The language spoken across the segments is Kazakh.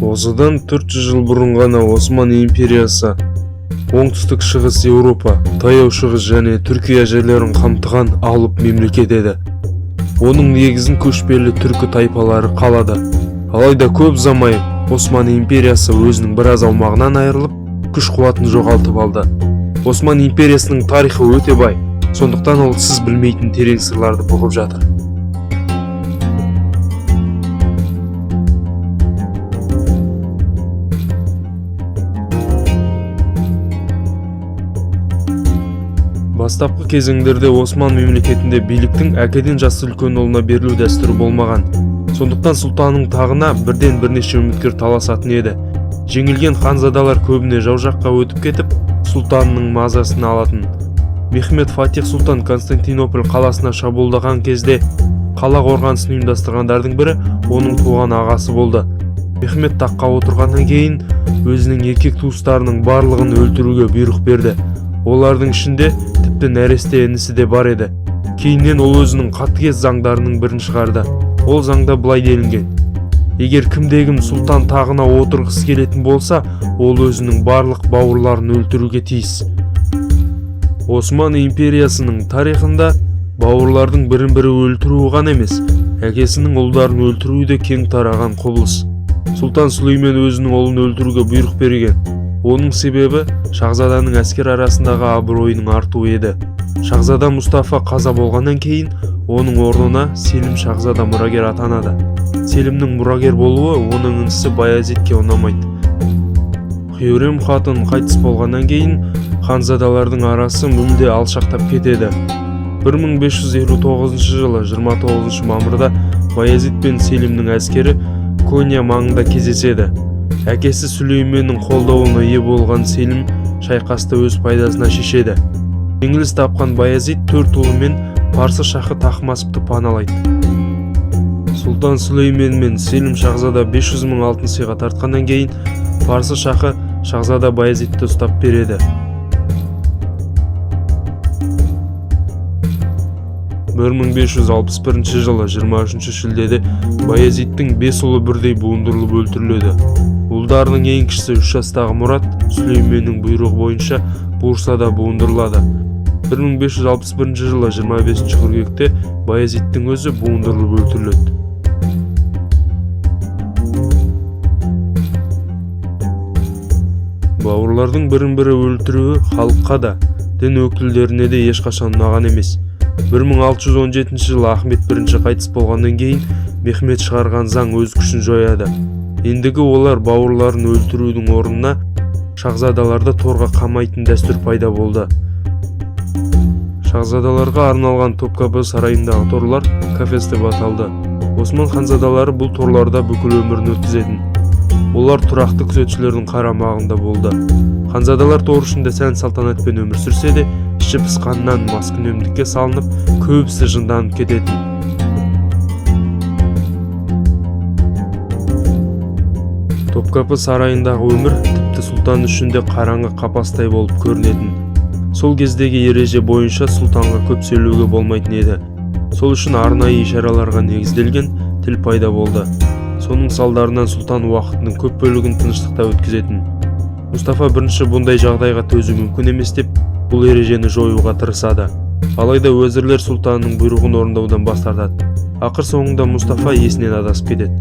Осыдан 400 жыл бұрын ғана Осман империясы оңтүстік шығыс Еуропа, таяу шығыс және Түркия жерлерін қамтыған алып мемлекет еді. Оның негізін көшпелі түркі тайпалары қалады. Алайда көп ұзамай Осман империясы өзінің біраз аумағынан айырылып, күш-қуатын жоғалтып алды. Осман империясының тарихы өте бай, сондықтан ол сіз білмейтін терең сырларды бұғып жатыр. Бастапқы кезеңдерде Осман мемлекетінде биліктің әкеден жасы үлкен ұлына берілу дәстүрі болмаған. Сондықтан сұлтанның тағына бірден бірнеше үміткер таласатын еді. Жеңілген ханзадалар көбіне жау жаққа өтіп кетіп, сұлтанның мазасын алатын. Мехмед Фатих сұлтан Константинополь қаласына шабуылдаған кезде қала қорғанысын ұйымдастырғандардың бірі оның туған ағасы болды. Мехмед таққа отырғаннан кейін өзінің еркек туыстарының барлығын өлтіруге бұйрық берді. Олардың ішінде тіпті нәресте інісі де бар еді. Кейіннен ол өзінің қатыгез заңдарының бірін шығарды. Ол заңда былай делінген: егер кімде-кім сұлтан тағына отырғысы келетін болса, ол өзінің барлық бауырларын өлтіруге тиіс. Осман империясының тарихында бауырлардың бірін-бірі өлтіруі ғана емес, әкесінің ұлдарын өлтіруі де кең тараған құбылыс. Сұлтан Сүлеймен өзінің ұлын өлтіруге бұйрық берген. Оның себебі шахзаданың әскер арасындағы абыройының артуы еді. Шахзада Мұстафа қаза болғаннан кейін оның орнына Селим шахзада мұрагер атанады. Селимнің мұрагер болуы оның інісі Баязитке ұнамайды. Хюрем хатын қайтыс болғаннан кейін ханзадалардың арасы мүлде алшақтап кетеді. 1559 жылы 29 мамырда Баязит пен Селимнің әскері Коня маңында кездеседі. Әкесі Сүлейменнің қолдауына ие болған Селим шайқасты өз пайдасына шешеді. Жеңіліс тапқан Баязит 4 ұлымен парсы шахы Тахмаспты паналайды. Сұлтан Сүлеймен мен Селим шахзада 500 мың алтын сыйға тартқаннан кейін парсы шахы шахзада Баязитті ұстап береді. 1561 жылы 23 шілдеде Баязиттің 5 ұлы бірдей буындырылып өлтіріледі. Ұлдарының ең кішісі 3 жастағы Мұрат Сүлейменнің бұйрығы бойынша Бурсада буындырылады. 1561 жылы 25 қыркүйекте Баязиттің өзі буындырылып өлтіріледі. Бауырлардың бірін-бірі өлтіруі халыққа да, дін өкілдеріне де ешқашан ұнаған емес. 1617 жылы Ахмет I қайтыс болғаннан кейін Мехмед шығарған заң өз күшін жояды. Ендігі олар бауырларын өлтірудің орнына шахзадаларды торға қамайтын дәстүр пайда болды. Шахзадаларға арналған Топкапы сарайындағы торлар кафес деп аталды. Осман ханзадалары бұл торларда бүкіл өмірін өткізетін. Олар тұрақты күзетшілердің қарамағында болды. Ханзадалар тор ішінде сән салтанатпен өмір сүрсе де, іші пысқаннан маскүнемдікке салынып, көбісі жынданып кететін. Топкапы сарайындағы өмір тіпті сұлтан үшін де қараңғы қапастай болып көрінетін. Сол кездегі ереже бойынша сұлтанға көп сөйлеуге болмайтын еді. Сол үшін арнайы ишараларға негізделген тіл пайда болды. Соның салдарынан сұлтан уақытының көп бөлігін тыныштықта өткізетін. Мұстафа I бұндай жағдайға төзу мүмкін емес деп, бұл ережені жоюға тырысады. Алайда уәзірлер сұлтанның бұйрығын орындаудан бас тартады. Ақыр соңында Мұстафа есінен адасып кетеді.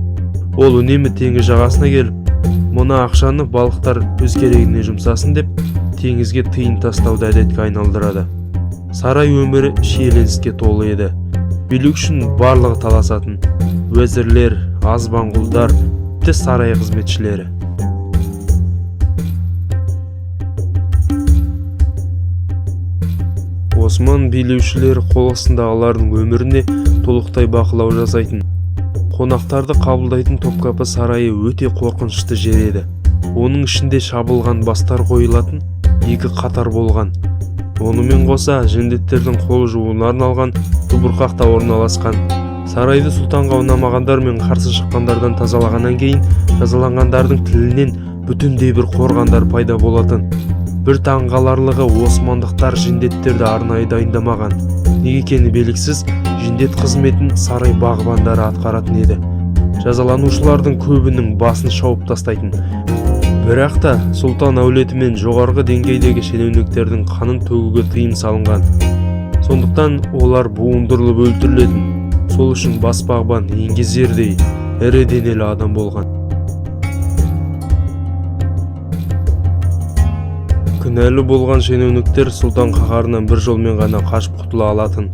Ол үнемі теңіз жағасына келіп, мұны ақшаны балықтар өз керегіне жұмсасын деп, теңізге тиын тастауды әдетке айналдырады. Сарай өмірі шиеленіске толы еді. Билік үшін барлығы таласатын. Уәзірлер, азбанғұлдар, тіпті сарай қызметшілері. Осман билеушілері қол астындағылардың өміріне толықтай бақылау жасайтын. Қонақтарды қабылдайтын Топкапы сарайы өте қорқынышты жер еді. Оның ішінде шабылған бастар қойылатын 2 қатар болған. Онымен қоса жендеттердің қол жууына арналған тубұрқақ та орналасқан. Сарайды сұлтанға ұнамағандар мен қарсы шыққандардан тазалағаннан кейін жазаланғандардың тілінен бүтіндей бір қорғандар пайда болатын. Бір таңғаларлығы османдықтар жендеттерді арнайы дайындамаған. Неге екені белгісіз, жендет қызметін сарай бағбандары атқаратын еді. жазаланушылардың көбінің басын шауып тастайтын. Бірақ та сұлтан әулеті мен жоғарғы деңгейдегі шенеуніктердің қанын төгуге тыйым салынған. Сондықтан олар буындырылып өлтірілетін. Сол үшін бас бағбан еңгезердей ірі денелі адам болған. Күнәлі болған шенеуніктер сұлтан қаһарынан бір жолмен ғана қашып құтыла алатын.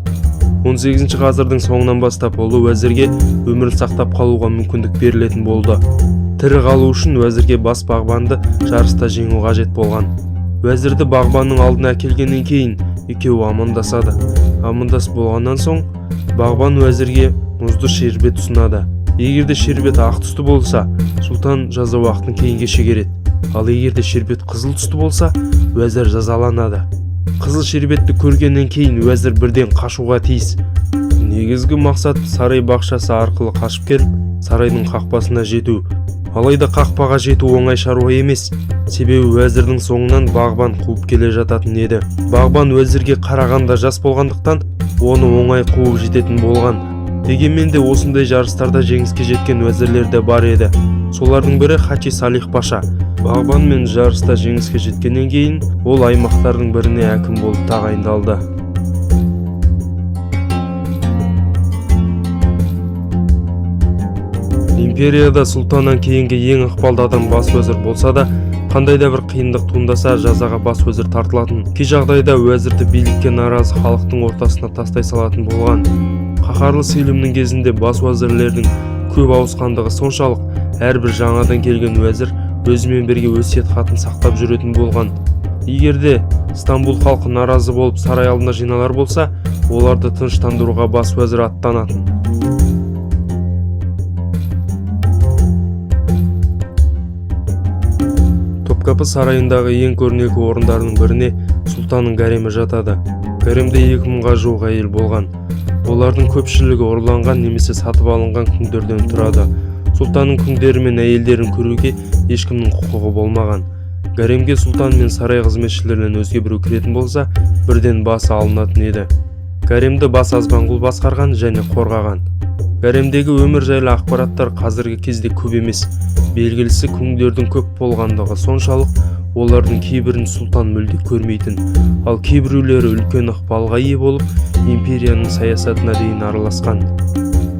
18 ғасырдың соңынан бастап ұлы уәзірге өмірін сақтап қалуға мүмкіндік берілетін болды. Тірі қалу үшін уәзірге бас бағбанды жарыста жеңу қажет болған. Уәзірді бағбанның алдына әкелгеннен кейін екеуі амандасады. Амандас болғаннан соң бағбан уәзірге мұзды шербет ұсынады. Егерде шербет ақ түсті болса, сұлтан жаза уақытын кейінге шегереді. Ал егерде шербет қызыл түсті болса, уәзір жазаланады. Қызыл шербетті көргеннен кейін уәзір бірден қашуға тиіс. Негізгі мақсат сарай бақшасы арқылы қашып келіп, сарайдың қақпасына жету. Алайда қақпаға жету оңай шаруа емес. Себебі уәзірдің соңынан бағбан қуып келе жататын еді. Бағбан уәзірге қарағанда жас болғандықтан, оны оңай қуып жететін болған. Дегенмен де осындай жарыстарда жеңіске жеткен уәзірлер де бар еді. Солардың бірі Хачи Салих Паша. Бағбанмен жарыста жеңіске жеткеннен кейін ол аймақтардың біріне әкім болып тағайындалды. Империяда сұлтаннан кейінгі ең ықпалды адам бас уәзір болса да, қандай да бір қиындық туындаса жазаға бас уәзір тартылатын. Кей жағдайда уәзірді билікке наразы халықтың ортасына тастай салатын болған. Қаһарлы сейілімнің кезінде бас уәзірлердің көп ауысқандығы соншалық, әрбір жаңадан келген уәзір өзімен бірге өсиет хатын сақтап жүретін болған. Егерде Стамбул халқы наразы болып сарай алдына жиналар болса, оларды тыныштандыруға бас уәзір аттанатын. Топкапы сарайындағы ең көрнекі орындарының біріне сұлтанның гаремі жатады. Гаремде 2000-ға жуық әйел болған. Олардың көпшілігі ұрланған немесе сатып алынған күңдерден тұрады. Сұлтанның күңдері мен әйелдерін көруге ешкімнің құқығы болмаған. Гаремге сұлтан мен сарай қызметшілерінен өзге біреу кіретін болса, бірден басы алынатын еді. Гаремді бас Азбанғұл басқарған және қорғаған. Гаремдегі өмір жайлы ақпараттар қазіргі кезде көп емес. Белгілісі күңдердің көп болғандығы соншалық, олардың кейбірін сұлтан мүлде көрмейтін, ал кейбіреулері үлкен ықпалға ие болып, империяның саясатына дейін араласқан.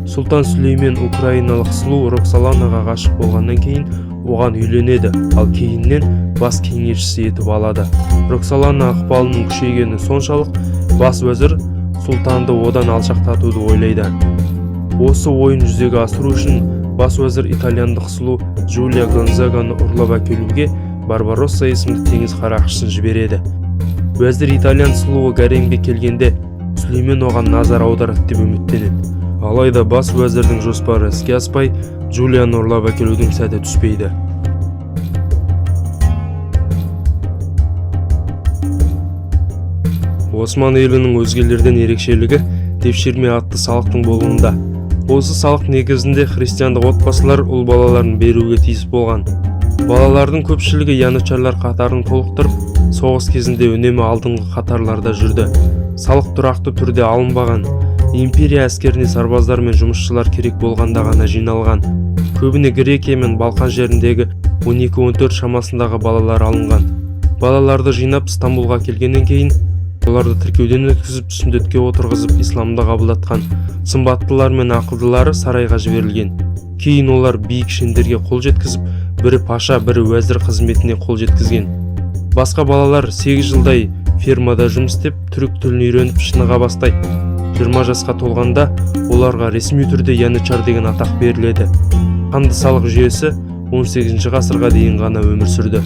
Сұлтан Сүлеймен украиналық сұлу Роксоланаға ғашық болғаннан кейін оған үйленеді, ал кейіннен бас кеңесшісі етіп алады. Роксолана ықпалының күшейгені соншалық, бас уәзір сұлтанды одан алшақтатуды ойлайды. Осы ойын жүзеге асыру үшін бас уәзір итальяндық сұлу Джулия Гонзаганы ұрлап әкелуге Барбаросса есімді теңіз қарақшысын жібереді. Уәзір итальян сұлуы гаремге келгенде Сүлеймен оған назар аударады деп үміттенеді. Алайда бас уәзірдің жоспары іске аспай, Джулияны ұрлап әкелудің сәті түспейді. Осман елінің өзгелерден ерекшелігі тепшірме атты салықтың болуында. Осы салық негізінде христиандық отбасылар ұл балаларын беруге тиіс болған. Балалардың көпшілігі янычарлар қатарын толықтырып, соғыс кезінде үнемі алдыңғы қатарларда жүрді. Салық тұрақты түрде алынбаған. Империя әскеріне сарбаздар мен жұмысшылар керек болғанда ғана жиналған. Көбіне Грекия мен Балқан жеріндегі 12-14 шамасындағы балалар алынған. Балаларды жинап Стамбулға келгеннен кейін, оларды тіркеуден өткізіп, сүндетке отырғызып, исламды қабылдатқан. Сымбаттылар мен ақылдылары сарайға жіберілген. Кейін олар биік шендерге қол жеткізіп, бірі паша, бірі уәзір қызметіне қол жеткізген. Басқа балалар 8 жылдай фермада жұмыс істеп, түрік тілін үйреніп шыныға бастайды. 20 жасқа толғанда оларға ресми түрде янычар деген атақ беріледі. Қанды салық жүйесі 18 ғасырға дейін ғана өмір сүрді.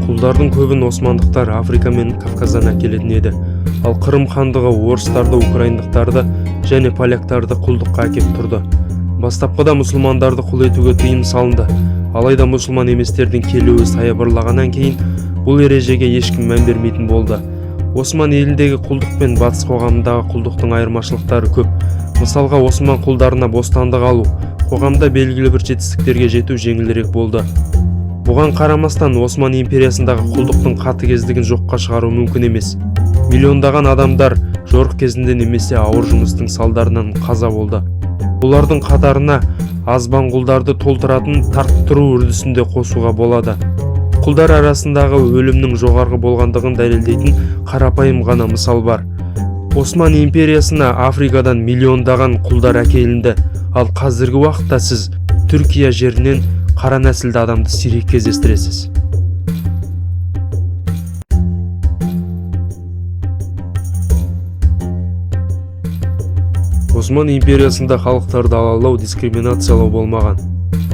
Құлдардың көбін османдықтар Африка мен Кавказдан әкелетін еді. Ал Қырым хандығы орыстарды, украиндықтарды және поляктарды құлдыққа әкеп тұрды. Бастапқыда мұсылмандарды құл етуге тыйым салынды. Алайда мұсылман еместердің келуі саябырлағаннан кейін бұл ережеге ешкім мән бермейтін болды. Осман еліндегі құлдық пен батыс қоғамындағы құлдықтың айырмашылықтары көп. Мысалға, осман құлдарына бостандық алу, қоғамда белгілі бір жетістіктерге жету жеңілірек болды. Бұған қарамастан Осман империясындағы құлдықтың қатыгездігін жоққа шығару мүмкін емес. Миллиондаған адамдар жорық кезінде немесе ауыр жұмыстың салдарынан қаза болды. Олардың қатарына азбан құлдарды толтыратын тарттыру үрдісінде қосуға болады. Құлдар арасындағы өлімнің жоғарғы болғандығын дәлелдейтін қарапайым ғана мысал бар. Осман империясына Африкадан миллиондаған құлдар әкелінді, ал қазіргі уақытта сіз Түркия жерінен қара нәсілді адамды сирек кездестіресіз. Осман империясында халықтарды алалау, дискриминациялау болмаған.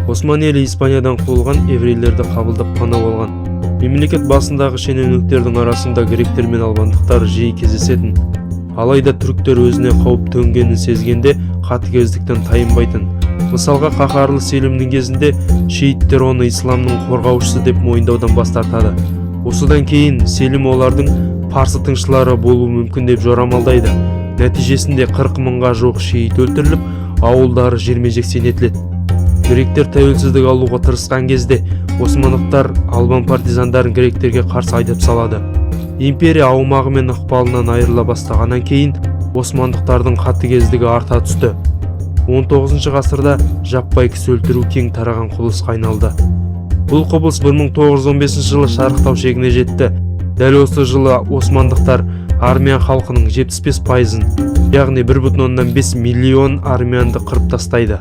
Осман елі Испаниядан қуылған еврейлерді қабылдап пана болған. Мемлекет басындағы шенеуніктердің арасында гректер мен албандықтар жиі кездесетін. Алайда түріктер өзіне қауіп төнгенін сезгенде қатыгездіктен тайынбайтын. Мысалға, қаһарлы селімнің кезінде шииттер оны исламның қорғаушысы деп мойындаудан бас тартады. Осыдан кейін селим олардың парсы тыңшылары болуы мүмкін деп жорамалдайды. Нәтижесінде 40 мыңға жоқ шиит өлтіріліп, ауылдары жерме-жексен етіледі. Гректер тәуелсіздік алуға тырысқан кезде османдықтар албан партизандарын гректерге қарсы айдап салады. Империя аумағы мен ықпалынан айырыла бастағаннан кейін османдықтардың қатыгездігі арта түсті. 19 ғасырда жаппай кісі өлтіру кең тараған құбылысқа айналды. Бұл құбылыс 1915 жылы шарықтау шегіне жетті. Дәл осы жылы османдықтар армян халқының 75%, яғни 1,5 миллион армянды қырып тастайды.